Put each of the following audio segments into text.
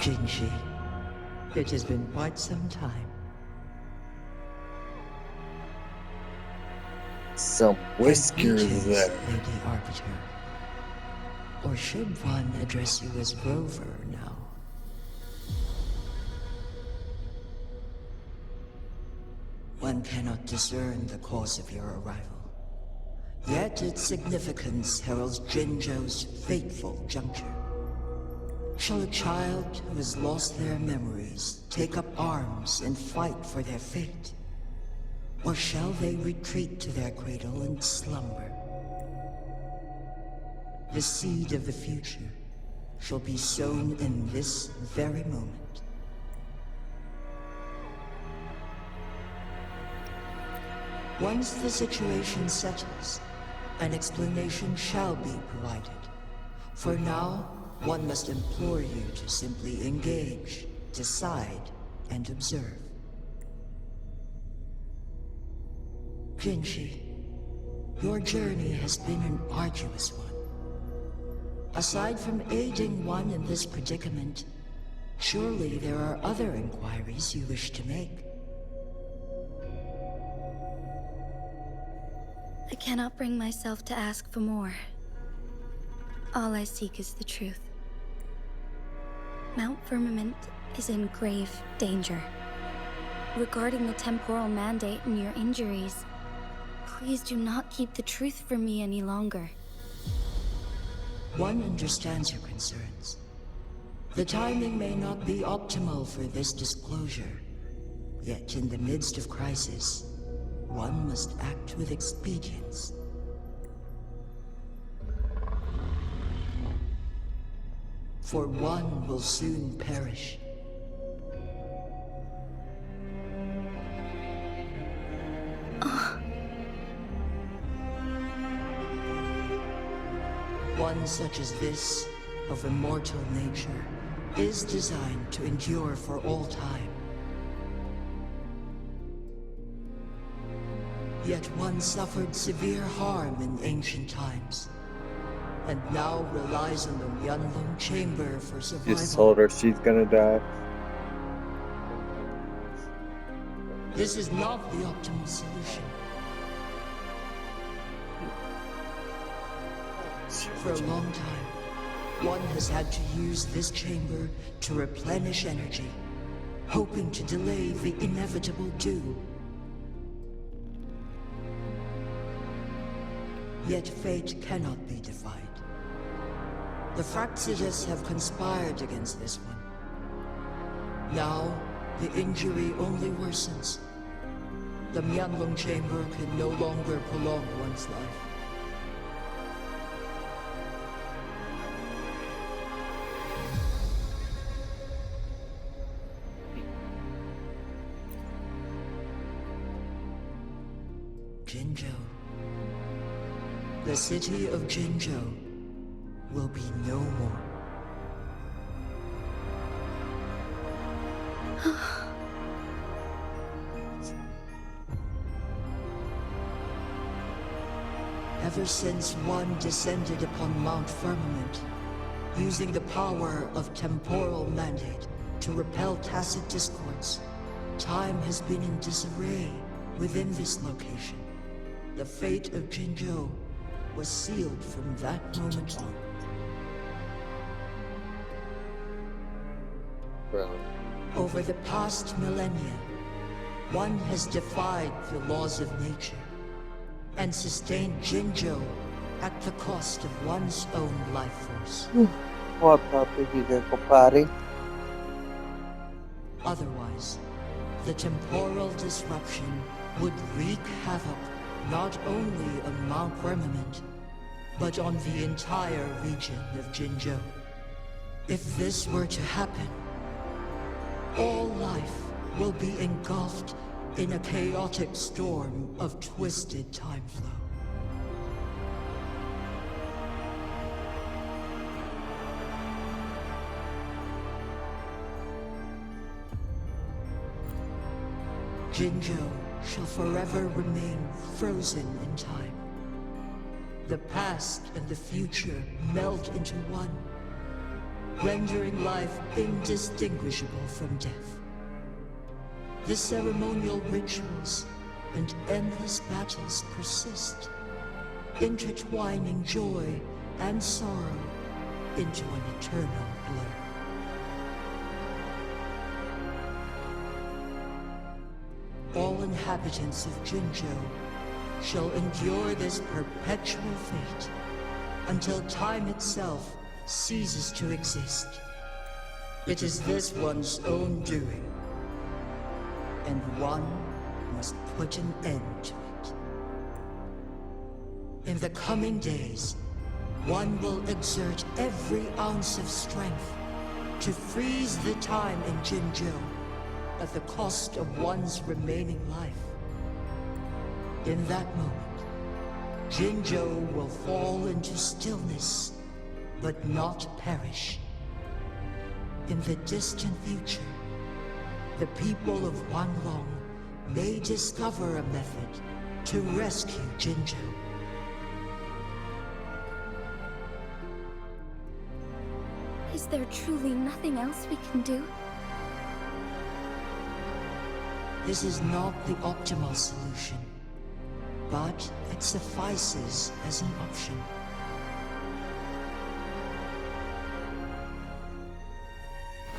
Jinji, it has been quite some time. Some whiskers there. Lady Arbiter. Or should one address you as Rover now? One cannot discern the cause of your arrival. Yet its significance heralds Jinzhou's fateful juncture. Shall a child who has lost their memories take up arms and fight for their fate? Or shall they retreat to their cradle and slumber? The seed of the future shall be sown in this very moment. Once the situation settles, an explanation shall be provided. For now, one must implore you to simply engage, decide, and observe. Jinji, your journey has been an arduous one. Aside from aiding one in this predicament, surely there are other inquiries you wish to make. I cannot bring myself to ask for more. All I seek is the truth. Mount Firmament is in grave danger. Regarding the temporal mandate and your injuries, please do not keep the truth from me any longer. One understands your concerns. The timing may not be optimal for this disclosure. Yet in the midst of crisis, one must act with expedience. For one will soon perish. One such as this, of immortal nature, is designed to endure for all time. Yet one suffered severe harm in ancient times, and now relies on the Yanlong Chamber for survival. Just told her she's gonna die. This is not the optimal solution. For a long time, one has had to use this chamber to replenish energy, hoping to delay the inevitable doom. Yet fate cannot be defied. The Fraxitus have conspired against this one. Now, the injury only worsens. The Myanlong Chamber can no longer prolong one's life. Jinzhou. The city of Jinzhou will be no more. Ever since one descended upon Mount Firmament, using the power of temporal mandate to repel tacit discords, time has been in disarray within this location. The fate of Jinzhou was sealed from that moment on. Bro. Over the past millennia, one has defied the laws of nature and sustained Jinzhou at the cost of one's own life force. What papigil ko, pare? Otherwise, the temporal disruption would wreak havoc not only on Mount Firmament, but on the entire region of Jinzhou. If this were to happen, all life will be engulfed in a chaotic storm of twisted time flow. Jinzhou shall forever remain frozen in time. The past and the future melt into one. rendering life indistinguishable from death. The ceremonial rituals and endless battles persist, intertwining joy and sorrow into an eternal blur. All inhabitants of Jinzhou shall endure this perpetual fate until time itself ceases to exist. It is this one's own doing, and one must put an end to it. In the coming days, one will exert every ounce of strength to freeze the time in Jinzhou at the cost of one's remaining life. In that moment, Jinzhou will fall into stillness, but not perish. In the distant future, the people of Wanlong may discover a method to rescue Jinzhou. Is there truly nothing else we can do? This is not the optimal solution, but it suffices as an option.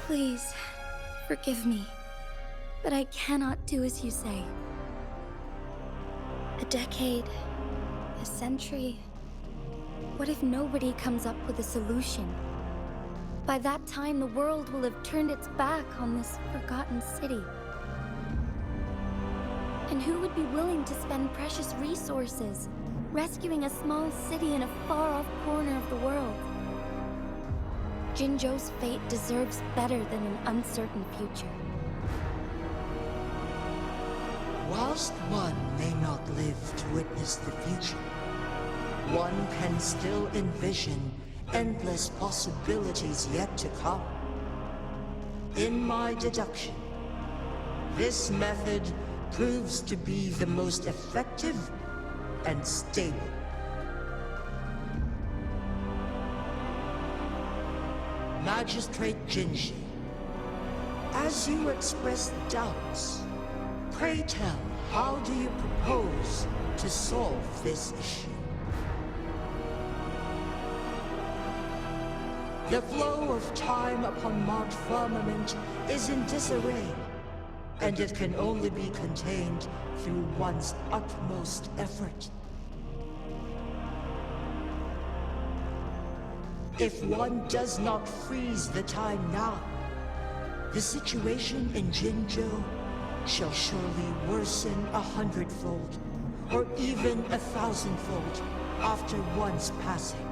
Please, forgive me, but I cannot do as you say. A decade, a century. What if nobody comes up with a solution? By that time, the world will have turned its back on this forgotten city. And who would be willing to spend precious resources rescuing a small city in a far-off corner of the world? Jinzhou's fate deserves better than an uncertain future. Whilst one may not live to witness the future, one can still envision endless possibilities yet to come. In my deduction, this method proves to be the most effective and stable. Magistrate Jinji, as you express doubts, pray tell, how do you propose to solve this issue? The flow of time upon Mount Firmament is in disarray, and it can only be contained through one's utmost effort. If one does not freeze the time now, the situation in Jinzhou shall surely worsen 100-fold, or even 1,000-fold after one's passing.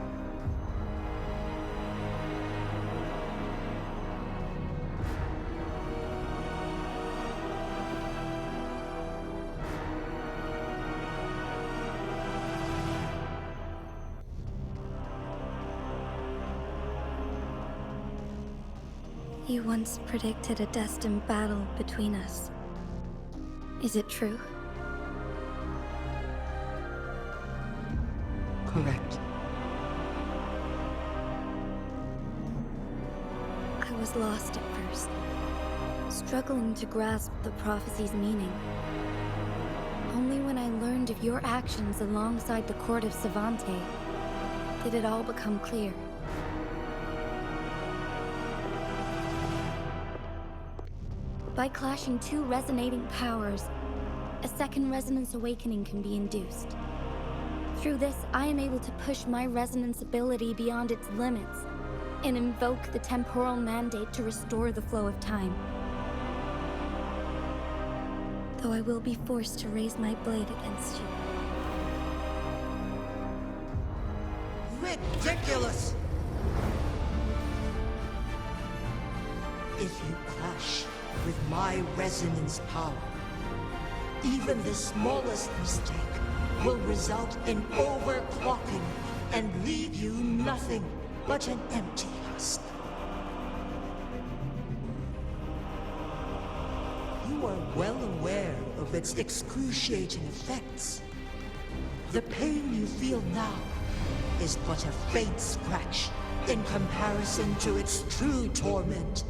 You once predicted a destined battle between us. Is it true? Correct. I was lost at first, struggling to grasp the prophecy's meaning. Only when I learned of your actions alongside the court of Savante did it all become clear. By clashing two resonating powers, a second resonance awakening can be induced. Through this, I am able to push my resonance ability beyond its limits and invoke the temporal mandate to restore the flow of time. Though I will be forced to raise my blade against you. Ridiculous! If you clash with my resonance power, even the smallest mistake will result in overclocking and leave you nothing but an empty husk. You are well aware of its excruciating effects. The pain you feel now is but a faint scratch in comparison to its true torment.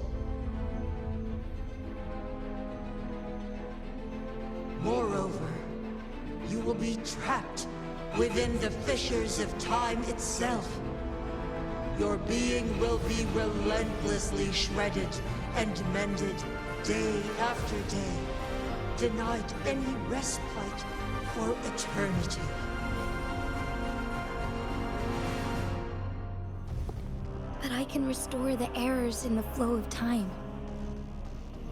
Moreover, you will be trapped within the fissures of time itself. Your being will be relentlessly shredded and mended day after day, denied any respite for eternity. But I can restore the errors in the flow of time.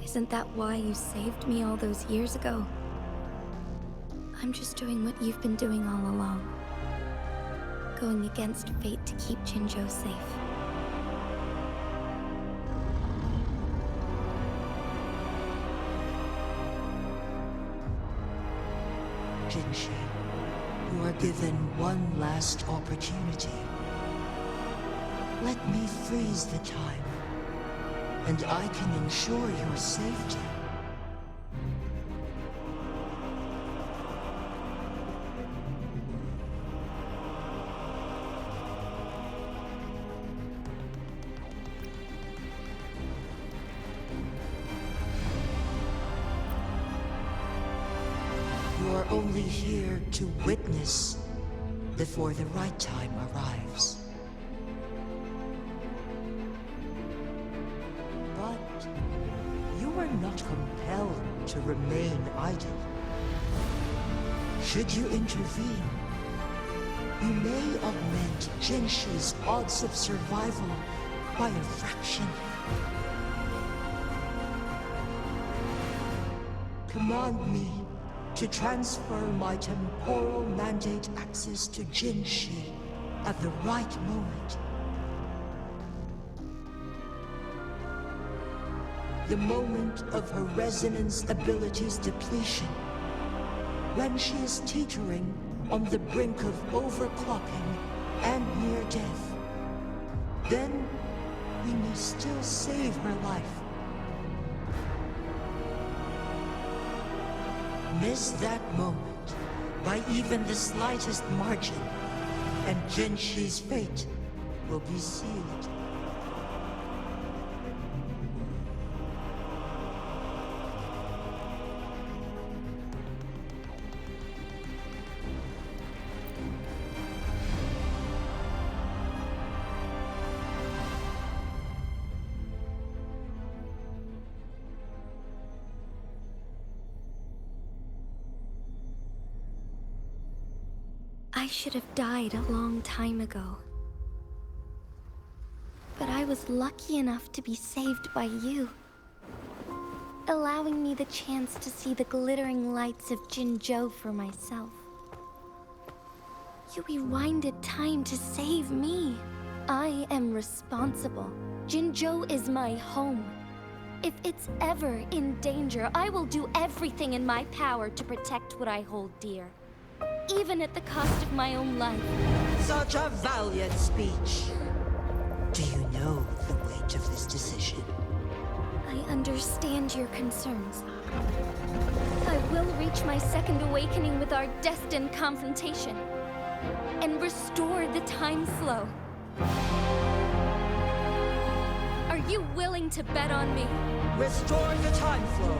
Isn't that why you saved me all those years ago? I'm just doing what you've been doing all along. Going against fate to keep Jinzhou safe. Jinshi, you are given one last opportunity. Let me freeze the time, and I can ensure your safety. You are only here to witness before the right time arrives. But you are not compelled to remain idle. Should you intervene, you may augment Jinshi's odds of survival by a fraction. Command me to transfer my temporal mandate access to Jinshi at the right moment. The moment of her resonance ability's depletion, when she is teetering on the brink of overclocking and near death. Then we may still save her life. Miss that moment by even the slightest margin, and Jinshi's fate will be sealed. I should have died a long time ago. But I was lucky enough to be saved by you, allowing me the chance to see the glittering lights of Jinzhou for myself. You rewinded time to save me. I am responsible. Jinzhou is my home. If it's ever in danger, I will do everything in my power to protect what I hold dear. Even at the cost of my own life. Such a valiant speech. Do you know the weight of this decision? I understand your concerns. I will reach my second awakening with our destined confrontation and restore the time flow. Are you willing to bet on me? Restore the time flow.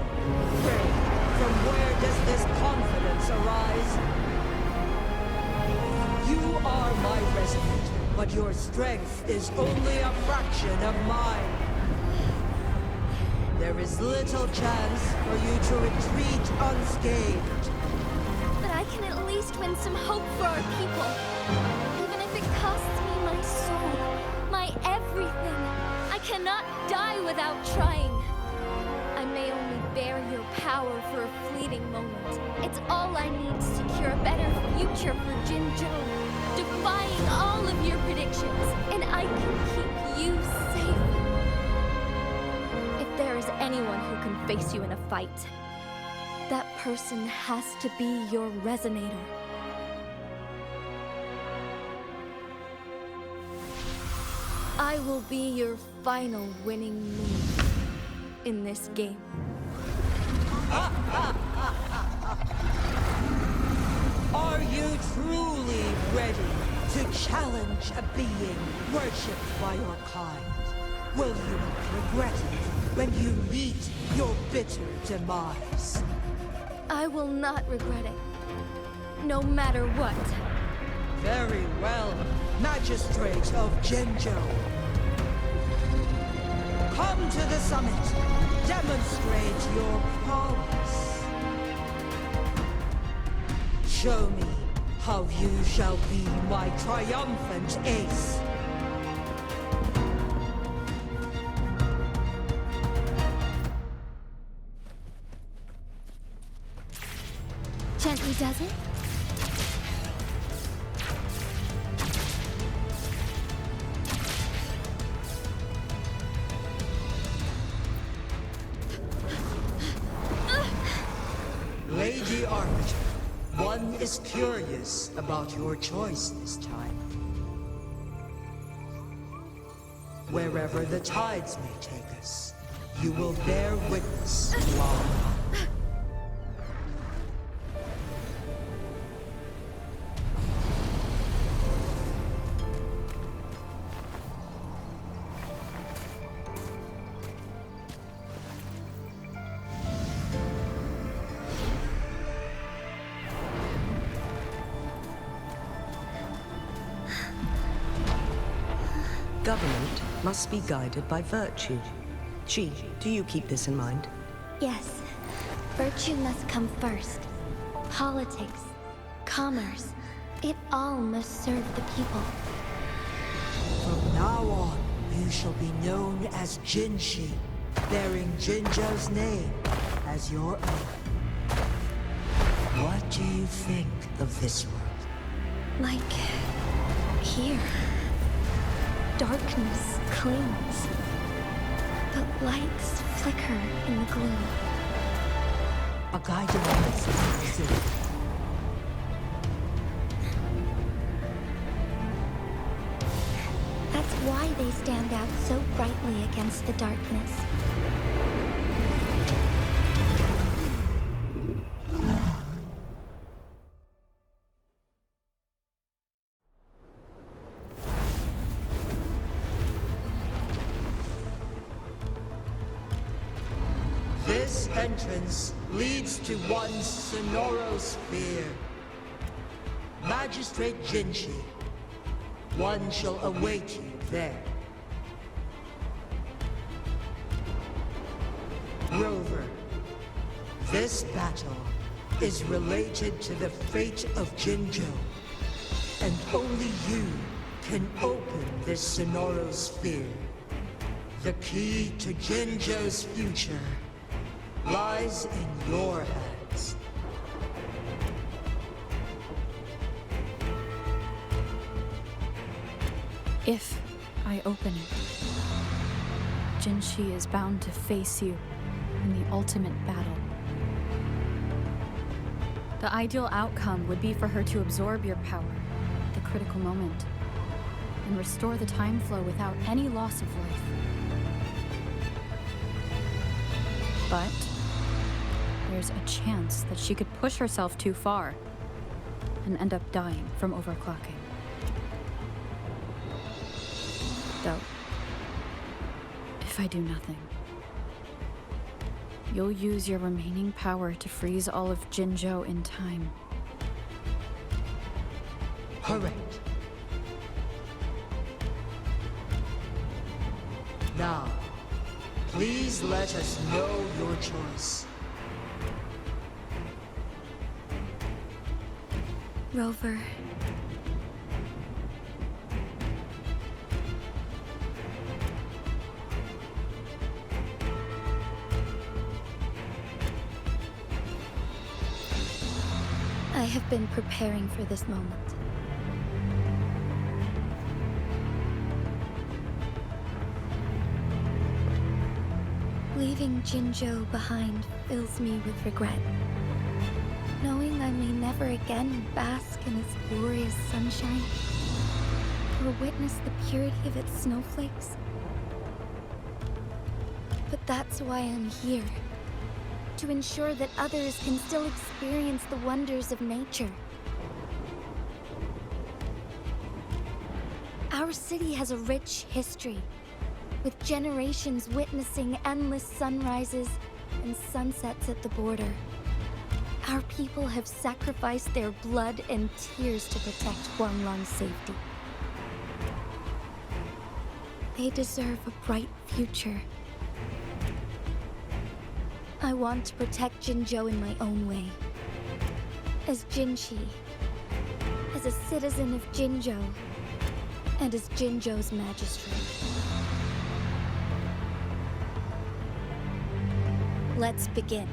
From where does this confidence arise? You are my resident, but your strength is only a fraction of mine. There is little chance for you to retreat unscathed. But I can at least win some hope for our people. Even if it costs me my soul, my everything. I cannot die without trying. I may only bear your power for a fleeting moment. It's all I need to secure a better future for Jinzhou, defying all of your predictions, and I can keep you safe. If there is anyone who can face you in a fight, that person has to be your resonator. I will be your final winning move in this game. Are you truly ready to to challenge a being worshipped by your kind? Will you regret it when you meet your bitter demise? I will not regret it. No matter what. Very well, Magistrate of Jinzhou. Come to the summit. Demonstrate your prowess. Show me how you shall be my triumphant ace. Gently does it? Lady Arbiter, one is curious about your choice this time. Wherever the tides may take us, you will bear witness to our power. Government must be guided by virtue. Chi, do you keep this in mind? Yes. Virtue must come first. Politics, commerce, it all must serve the people. From now on, you shall be known as Jinshi, bearing Jinzhou's name as your own. What do you think of this world? Like... here. Darkness clings. But lights flicker in the gloom. A guiding light is That's why they stand out so brightly against the darkness. This entrance leads to one Sonoro sphere. Magistrate Jinshi, one shall await you there. Rover, this battle is related to the fate of Jinzhou, and only you can open this Sonoro sphere. The key to Jinzhou's future lies in your hands. If I open it, Jinshi is bound to face you in the ultimate battle. The ideal outcome would be for her to absorb your power at the critical moment and restore the time flow without any loss of life. But there's a chance that she could push herself too far and end up dying from overclocking. Though, if I do nothing, you'll use your remaining power to freeze all of Jinzhou in time. Correct. Now, please let us know your choice. Rover. I have been preparing for this moment. Leaving Jinzhou behind fills me with regret. Knowing I may never again bask in its glorious sunshine, or witness the purity of its snowflakes. But that's why I'm here. To ensure that others can still experience the wonders of nature. Our city has a rich history, with generations witnessing endless sunrises and sunsets at the border. Our people have sacrificed their blood and tears to protect Huanglang's safety. They deserve a bright future. I want to protect Jinzhou in my own way. As Jinshi, as a citizen of Jinzhou, and as Jinzhou's magistrate. Let's begin.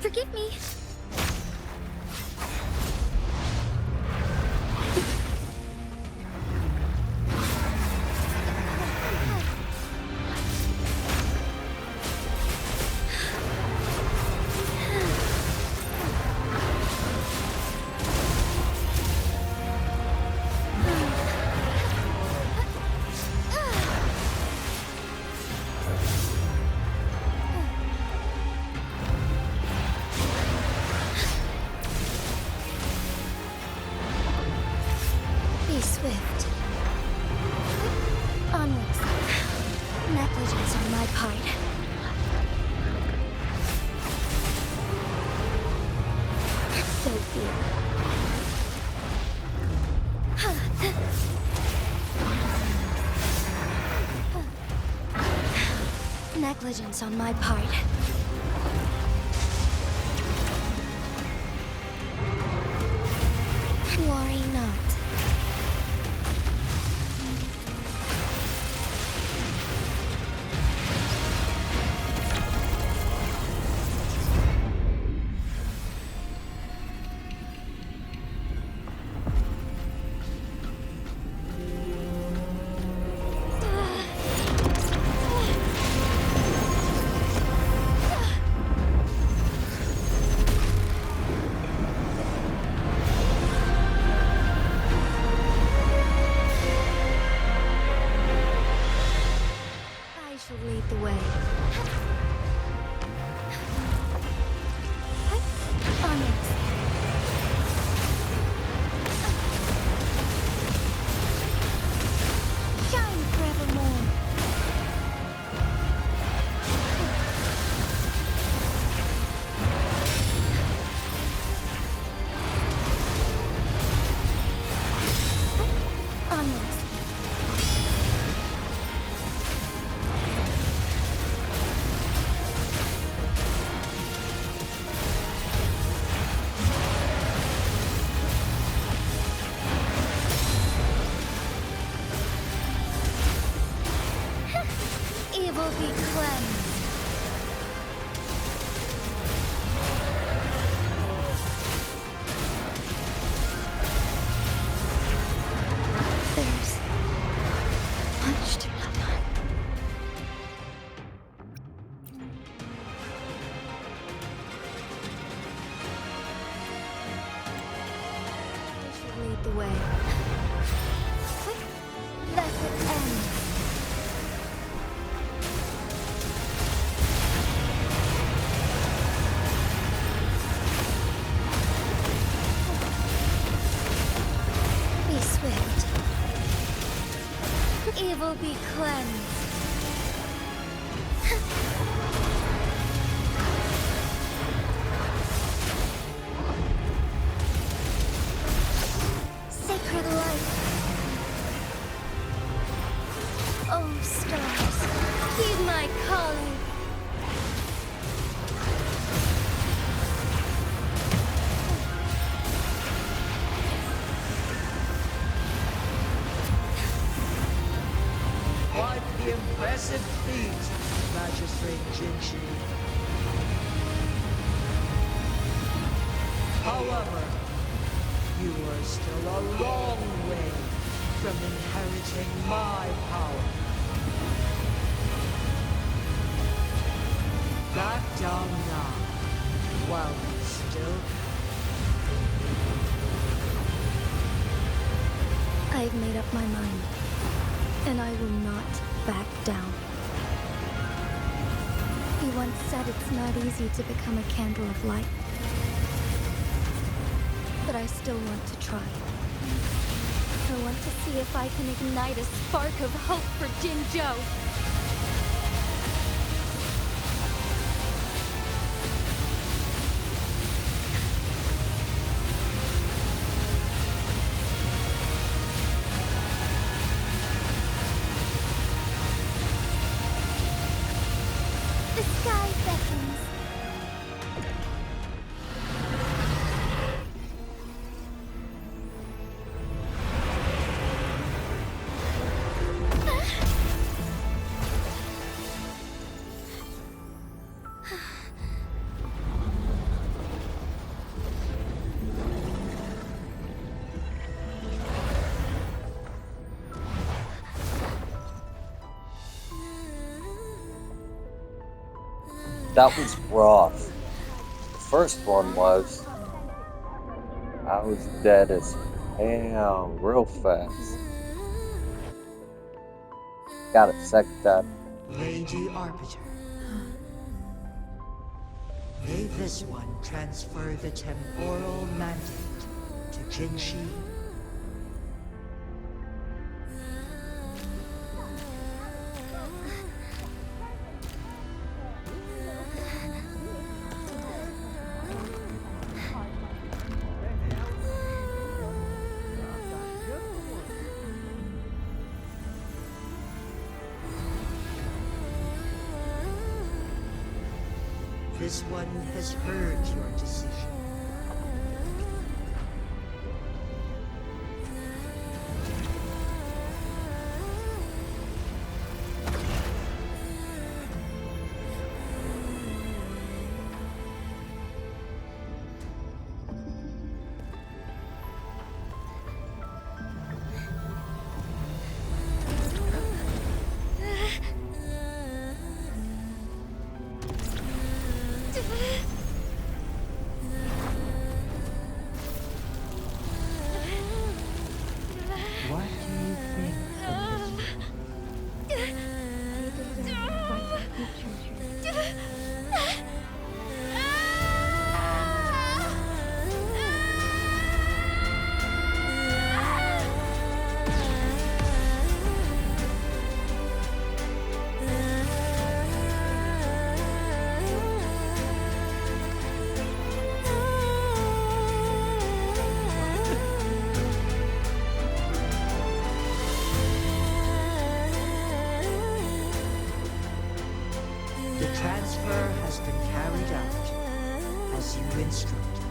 Forgive me. Swift. Onwards. Negligence on my part. So be it. Negligence on my part. Worry not. Lead the way. Onwards. Shine forevermore. Onwards. Evil be cleansed. There's much to be done. I should lead the way. Let it end. Swift. Evil be cleansed. Sacred life. Oh. Jinshi. However, you are still a long way from inheriting my power. Back down now, while you still can. I've made up my mind, and I will not back down. You once said it's not easy to become a candle of light. But I still want to try. I want to see if I can ignite a spark of hope for Jinzhou. The sky beckons. That was rough. The first one was. I was dead as hell real fast. Got it second time. Lady Arbiter. May this one transfer the temporal mandate to Jinshi. This one has heard your decision. What do you think of this? The transfer has been carried out as you instructed.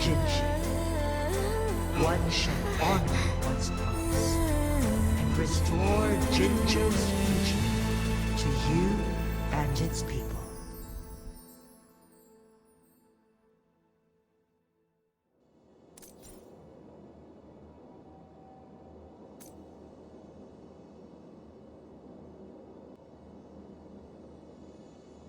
Jinshi, one shall honor one's promise and restore Jinzhou's future to you and its people.